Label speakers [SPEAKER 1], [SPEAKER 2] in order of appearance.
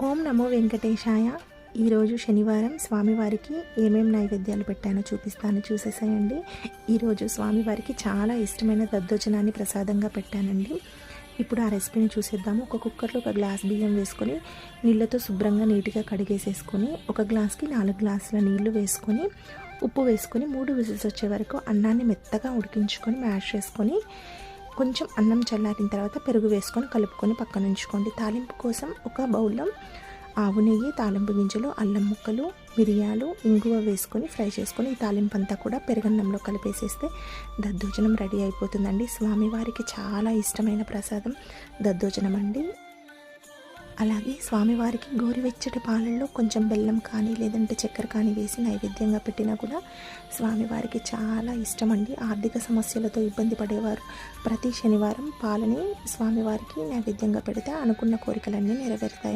[SPEAKER 1] ఓం నమో వెంకటేశాయ. ఈరోజు శనివారం స్వామివారికి ఏమేం నైవేద్యాలు పెట్టానో చూసేసేయండి. ఈరోజు స్వామివారికి చాలా ఇష్టమైన దద్దోజనాన్ని ప్రసాదంగా పెట్టానండి. ఇప్పుడు ఆ రెసిపీని చూసేద్దాము. ఒక కుక్కర్లో ఒక గ్లాస్ బియ్యం వేసుకొని నీళ్ళతో శుభ్రంగా నీట్గా కడిగేసేసుకొని ఒక గ్లాస్కి 4 గ్లాసుల నీళ్లు వేసుకొని ఉప్పు వేసుకొని 3 విజిల్స్ వచ్చే వరకు అన్నాన్ని మెత్తగా ఉడికించుకొని మ్యాష్ చేసుకొని కొంచెం అన్నం చల్లారిన తర్వాత పెరుగు వేసుకొని కలుపుకొని పక్కన ఉంచుకోండి. తాలింపు కోసం ఒక బౌల్లో ఆవు నెయ్యి, తాలింపు గింజలు, అల్లం ముక్కలు, మిరియాలు, ఇంగువ వేసుకొని ఫ్రై చేసుకొని ఈ తాలింపు అంతా కూడా పెరుగన్నంలో కలిపేసేస్తే దద్దోజనం రెడీ అయిపోతుందండి. స్వామివారికి చాలా ఇష్టమైన ప్రసాదం దద్దోజనం అండి. అలాగే స్వామివారికి గోరువెచ్చటి పాలల్లో కొంచెం బెల్లం కానీ లేదంటే చక్కెర కానీ వేసి నైవేద్యంగా పెట్టినా కూడా స్వామివారికి చాలా ఇష్టమండి. ఆర్థిక సమస్యలతో ఇబ్బంది పడేవారు ప్రతి శనివారం పాలని స్వామివారికి నైవేద్యంగా పెడితే అనుకున్న కోరికలన్నీ నెరవేరుతాయి.